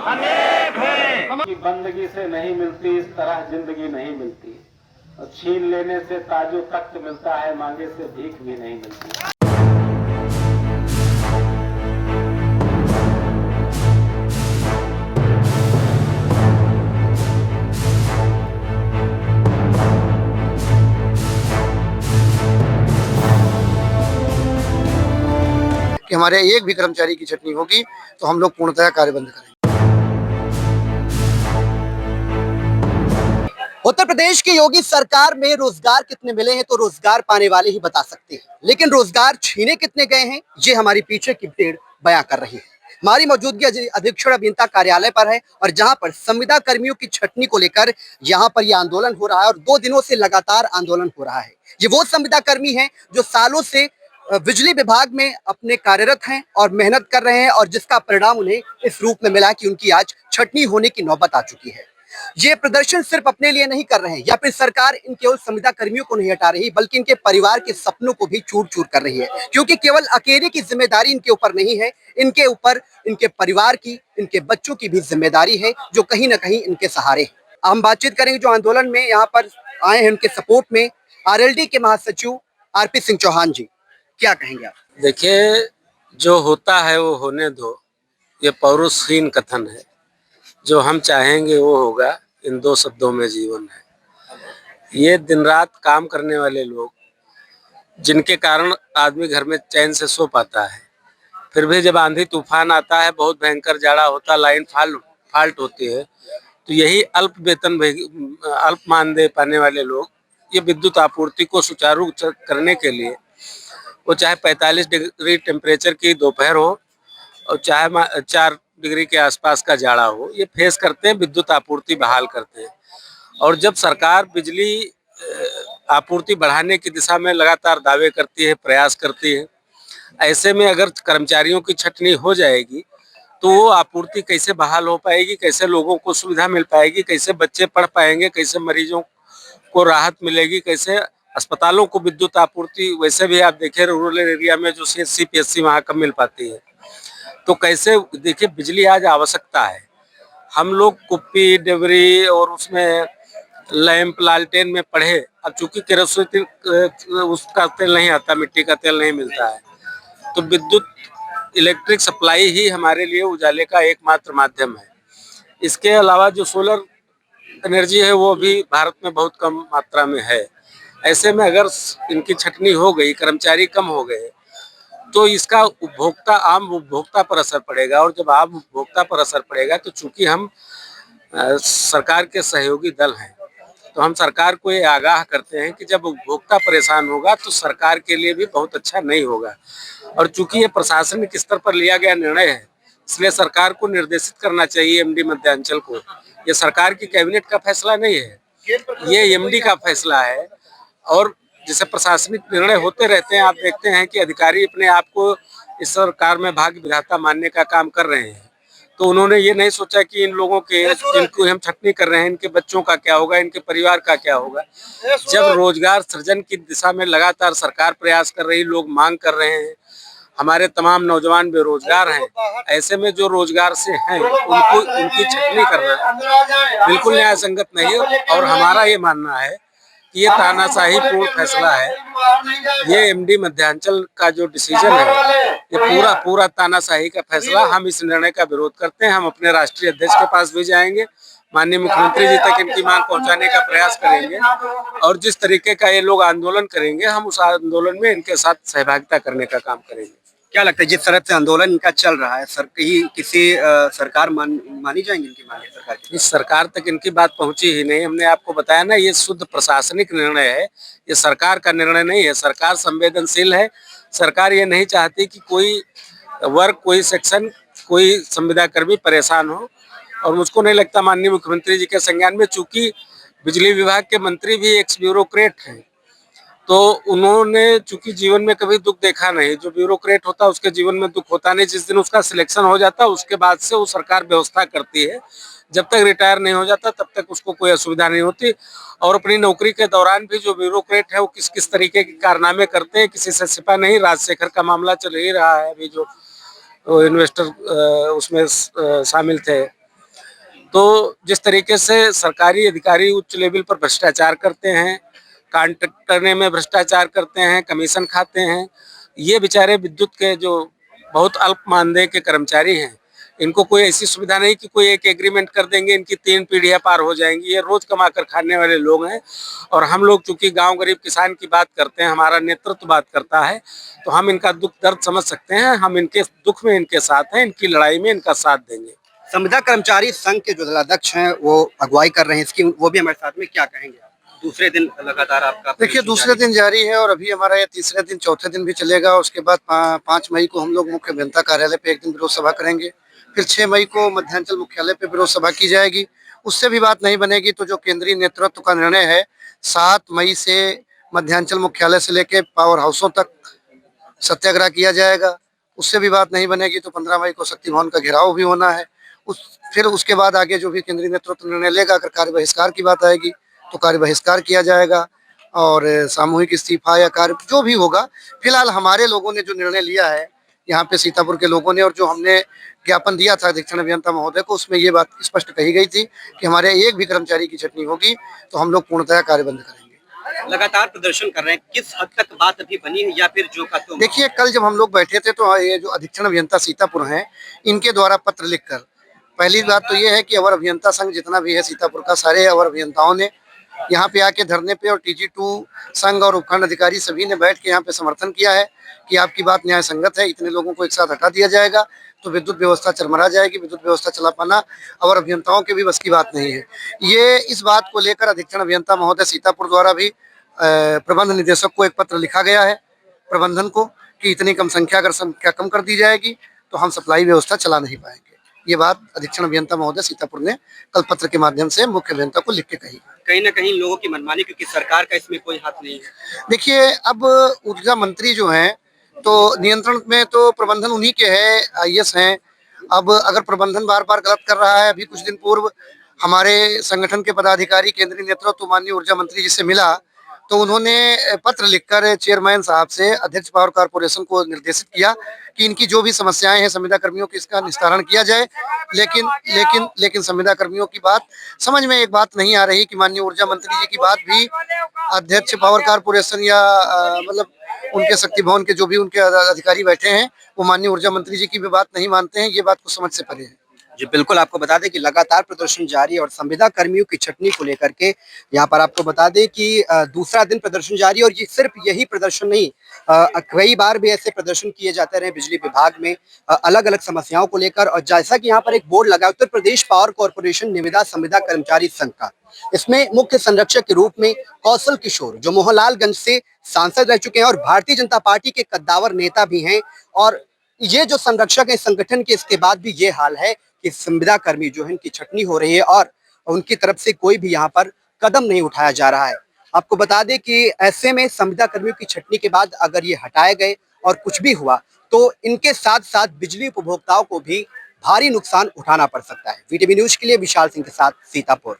अनेक हैं। कि बंदगी से नहीं मिलती, इस तरह जिंदगी नहीं मिलती। और छीन लेने से ताजो तख्त मिलता है, मांगे से भीख भी नहीं मिलती। कि हमारे एक भी कर्मचारी की छटनी होगी तो हम लोग पूर्णतः कार्य बंद करेंगे। उत्तर प्रदेश की योगी सरकार में रोजगार कितने मिले हैं तो रोजगार पाने वाले ही बता सकते हैं, लेकिन रोजगार छीने कितने गए हैं ये हमारी पीछे की भीड़ बयां कर रही है। हमारी मौजूदगी अधीक्षण अभियंता कार्यालय पर है और जहां पर संविदा कर्मियों की छटनी को लेकर यहां पर यह आंदोलन हो रहा है और 2 दिनों से लगातार आंदोलन हो रहा है। ये वो संविदा कर्मी हैं जो सालों से बिजली विभाग में अपने कार्यरत हैं और मेहनत कर रहे हैं और जिसका परिणाम उन्हें इस रूप में मिला कि उनकी आज छटनी होने की नौबत आ चुकी है। ये प्रदर्शन सिर्फ अपने लिए नहीं कर रहे हैं या फिर सरकार इन केवल संविदा कर्मियों को नहीं हटा रही बल्कि इनके परिवार के सपनों को भी चूर चूर कर रही है, क्योंकि केवल अकेले की जिम्मेदारी इनके ऊपर नहीं है, इनके ऊपर इनके परिवार की, इनके बच्चों की भी जिम्मेदारी है जो कहीं ना कहीं इनके सहारे है। हम बातचीत करेंगे जो आंदोलन में यहाँ पर आए हैं उनके सपोर्ट में आरएलडी के महासचिव आरपी सिंह चौहान जी, क्या कहेंगे आप? देखिए, जो होता है वो होने दो, ये पौरुषहीन कथन है। जो हम चाहेंगे वो होगा, इन 2 शब्दों में जीवन है। ये दिन रात काम करने वाले लोग, जिनके कारण आदमी घर में चैन से सो पाता है, फिर भी जब आंधी तूफान आता है, बहुत भयंकर जाड़ा होता, लाइन फाल्ट होती है, तो यही अल्प मानदेय पाने वाले लोग ये विद्युत आपूर्ति को सुचारू करने के लिए, वो चाहे 45 डिग्री टेम्परेचर की दोपहर हो और चाहे 4 डिग्री के आसपास का जाड़ा हो, ये फेस करते हैं, विद्युत आपूर्ति बहाल करते हैं। और जब सरकार बिजली आपूर्ति बढ़ाने की दिशा में लगातार दावे करती है, प्रयास करती है, ऐसे में अगर कर्मचारियों की छटनी हो जाएगी तो वो आपूर्ति कैसे बहाल हो पाएगी, कैसे लोगों को सुविधा मिल पाएगी, कैसे बच्चे पढ़ पाएंगे, कैसे मरीजों को राहत मिलेगी, कैसे अस्पतालों को विद्युत आपूर्ति, वैसे भी आप देखें रूरल एरिया में जो CHC PHC वहाँ कम मिल पाती है, तो कैसे देखिए बिजली आज आवश्यकता है। हम लोग कुप्पी डिबरी और उसमें लैंप लालटेन में पढ़े, अब चूंकि केरोसिन उसका तेल नहीं आता, मिट्टी का तेल नहीं मिलता है, तो विद्युत इलेक्ट्रिक सप्लाई ही हमारे लिए उजाले का एकमात्र माध्यम है। इसके अलावा जो सोलर एनर्जी है वो भी भारत में बहुत कम मात्रा में है। ऐसे में अगर इनकी छटनी हो गई, कर्मचारी कम हो गए, तो इसका आम उपभोक्ता पर असर पड़ेगा और जब आम उपभोक्ता पर असर पड़ेगा तो चूंकि हम सरकार के सहयोगी दल हैं, तो हम सरकार को ये आगाह करते हैं कि जब उपभोक्ता परेशान होगा तो सरकार के लिए भी बहुत अच्छा नहीं होगा। और चूंकि ये प्रशासनिक स्तर पर लिया गया निर्णय है, इसलिए सरकार को निर्देशित करना चाहिए एमडी मध्यांचल को। ये सरकार की कैबिनेट का फैसला नहीं है, ये एमडी का फैसला है। और जैसे प्रशासनिक निर्णय होते रहते हैं, आप देखते हैं कि अधिकारी अपने आप को इस सरकार में भाग्य विधाता मानने का काम कर रहे हैं, तो उन्होंने ये नहीं सोचा कि इन लोगों के, जिनको हम छटनी कर रहे हैं, इनके बच्चों का क्या होगा, इनके परिवार का क्या होगा। जब रोजगार सृजन की दिशा में लगातार सरकार प्रयास कर रही, लोग मांग कर रहे हैं, हमारे तमाम नौजवान बेरोजगार हैं, ऐसे में जो रोजगार से हैं उनको उनकी छटनी करना बिल्कुल न्याय संगत नहीं है। और हमारा ये मानना है कि ये तानाशाही पूर्ण फैसला है। ये एमडी मध्यांचल का जो डिसीजन है, ये पूरा तानाशाही का फैसला। हम इस निर्णय का विरोध करते हैं। हम अपने राष्ट्रीय अध्यक्ष के पास भी जाएंगे, माननीय मुख्यमंत्री जी तक इनकी मांग पहुंचाने का प्रयास करेंगे और जिस तरीके का ये लोग आंदोलन करेंगे, हम उस आंदोलन में इनके साथ सहभागिता करने का काम करेंगे। क्या लगता है जिस तरह से आंदोलन इनका चल रहा है, किसी सरकार मानी जाएंगी इनकी मांगे सरकार की? इस सरकार तक इनकी बात पहुंची ही नहीं। हमने आपको बताया ना, ये शुद्ध प्रशासनिक निर्णय है, ये सरकार का निर्णय नहीं है। सरकार संवेदनशील है। सरकार ये नहीं चाहती कि कोई वर्ग, कोई सेक्शन, कोई संविदा कर्मी परेशान हो। और मुझको नहीं लगता माननीय मुख्यमंत्री जी के संज्ञान में, चूंकि बिजली विभाग के मंत्री भी एक्स ब्यूरोक्रेट हैं, तो उन्होंने चूंकि जीवन में कभी दुख देखा नहीं। जो ब्यूरोक्रेट होता है उसके जीवन में दुख होता नहीं। जिस दिन उसका सिलेक्शन हो जाता है उसके बाद से वो सरकार व्यवस्था करती है, जब तक रिटायर नहीं हो जाता तब तक उसको कोई असुविधा नहीं होती। और अपनी नौकरी के दौरान भी जो ब्यूरोक्रेट है वो किस किस तरीके के कारनामे करते हैं, किसी से छिपा नहीं। राजशेखर का मामला चल ही रहा है अभी, जो इन्वेस्टर उसमें शामिल थे, तो जिस तरीके से सरकारी अधिकारी उच्च लेवल पर भ्रष्टाचार करते हैं, कॉन्ट्रैक्ट करने में भ्रष्टाचार करते हैं, कमीशन खाते हैं, ये बेचारे विद्युत के जो बहुत अल्प मानदेय के कर्मचारी हैं, इनको कोई ऐसी सुविधा नहीं कि कोई एक एग्रीमेंट कर देंगे इनकी 3 पीढ़ियां पार हो जाएंगी। ये रोज कमा कर खाने वाले लोग हैं और हम लोग चूंकि गांव गरीब किसान की बात करते हैं, हमारा नेतृत्व बात करता है, तो हम इनका दुख दर्द समझ सकते हैं। हम इनके दुख में इनके साथ हैं, इनकी लड़ाई में इनका साथ देंगे। संविदा कर्मचारी संघ के जो जिलाध्यक्ष हैं वो अगुवाई कर रहे हैं इसकी, वो भी हमारे साथ में, क्या कहेंगे आप? दूसरे दिन लगातार आपका देखिए, दूसरे दिन जारी है और अभी हमारा ये तीसरे दिन, चौथे दिन भी चलेगा। उसके बाद 5 मई को हम लोग मुख्य अभियंता कार्यालय पे एक दिन विरोध सभा करेंगे। फिर 6 मई को मध्यांचल मुख्यालय पे विरोध सभा की जाएगी। उससे भी बात नहीं बनेगी तो जो केंद्रीय नेतृत्व का निर्णय है 7 मई से मध्यांचल मुख्यालय से लेके पावर हाउसों तक सत्याग्रह किया जाएगा। उससे भी बात नहीं बनेगी तो 15 मई को शक्ति भवन का घेराव भी होना है। फिर उसके बाद आगे जो भी केंद्रीय नेतृत्व निर्णय लेगा, अगर कार्य बहिष्कार की बात आएगी तो कार्य बहिष्कार किया जाएगा और सामूहिक इस्तीफा या कार्य जो भी होगा। फिलहाल हमारे लोगों ने जो निर्णय लिया है यहाँ पे सीतापुर के लोगों ने, और जो हमने ज्ञापन दिया था अधीक्षण अभियंता महोदय को, उसमें ये बात स्पष्ट कही गई थी कि हमारे एक भी कर्मचारी की छटनी होगी तो हम लोग पूर्णतः कार्य बंद करेंगे। लगातार प्रदर्शन कर रहे हैं, किस हद तक बात अभी बनी है या फिर जो का तो? देखिए, कल जब हम लोग बैठे थे तो ये जो अधीक्षण अभियंता सीतापुर हैं, इनके द्वारा पत्र लिखकर, पहली बात तो ये है कि अवर अभियंता संघ जितना भी है सीतापुर का, सारे अवर अभियंताओं ने यहाँ पे आके धरने पे, और TG2 संघ और उपखंड अधिकारी सभी ने बैठ के यहाँ पे समर्थन किया है कि आपकी बात न्याय संगत है। इतने लोगों को एक साथ हटा दिया जाएगा तो विद्युत व्यवस्था चरमरा जाएगी। विद्युत व्यवस्था चला पाना और अभियंताओं के भी बस की बात नहीं है। ये इस बात को लेकर अधीक्षण अभियंता महोदय सीतापुर द्वारा भी प्रबंध निदेशक को एक पत्र लिखा गया है प्रबंधन को कि इतनी कम संख्या, अगर संख्या कम कर दी जाएगी तो हम सप्लाई व्यवस्था चला नहीं पाएंगे। ये बात अधीक्षण अभियंता महोदय सीतापुर ने कल पत्र के माध्यम से मुख्य अभियंता को लिख के कही। कहीं ना कहीं लोगों की मनमानी, क्योंकि सरकार का इसमें कोई हाथ नहीं है। देखिए, अब ऊर्जा मंत्री जो हैं तो नियंत्रण में तो प्रबंधन उन्हीं के है, IAS हैं। अब अगर प्रबंधन बार बार गलत कर रहा है, अभी कुछ दिन पूर्व हमारे संगठन के पदाधिकारी केंद्रीय नेतृत्व माननीय ऊर्जा मंत्री जी से मिला तो उन्होंने पत्र लिखकर चेयरमैन साहब से, अध्यक्ष पावर कॉर्पोरेशन को निर्देशित किया कि इनकी जो भी समस्याएं हैं संविदा कर्मियों की, इसका निस्तारण किया जाए। लेकिन संविदा कर्मियों की बात समझ में एक बात नहीं आ रही कि माननीय ऊर्जा मंत्री जी की बात भी अध्यक्ष पावर कॉर्पोरेशन या मतलब उनके शक्ति भवन के जो भी उनके अधिकारी बैठे हैं वो माननीय ऊर्जा मंत्री जी की भी बात नहीं मानते हैं। ये बात को समझ से परे है। जी बिल्कुल, आपको बता दें कि लगातार प्रदर्शन जारी है और संविदा कर्मियों की छटनी को लेकर के यहाँ पर आपको बता दें कि दूसरा दिन प्रदर्शन जारी है। और ये सिर्फ यही प्रदर्शन नहीं, कई बार भी ऐसे प्रदर्शन किए जाते रहे बिजली विभाग में अलग अलग समस्याओं को लेकर। और जैसा कि यहाँ पर एक बोर्ड लगा, उत्तर प्रदेश पावर कॉर्पोरेशन निविदा संविदा कर्मचारी संघ का, इसमें मुख्य संरक्षक के रूप में कौशल किशोर, जो मोहनलालगंज से सांसद रह चुके हैं और भारतीय जनता पार्टी के कद्दावर नेता भी हैं। और ये जो संरक्षक है संगठन के, इसके बाद भी ये हाल है कि संविदा कर्मी जो है इनकी छटनी हो रही है और उनकी तरफ से कोई भी यहाँ पर कदम नहीं उठाया जा रहा है। आपको बता दें कि ऐसे में संविदा कर्मियों की छटनी के बाद अगर ये हटाए गए और कुछ भी हुआ तो इनके साथ साथ बिजली उपभोक्ताओं को भी भारी नुकसान उठाना पड़ सकता है। VTV न्यूज के लिए विशाल सिंह के साथ सीतापुर।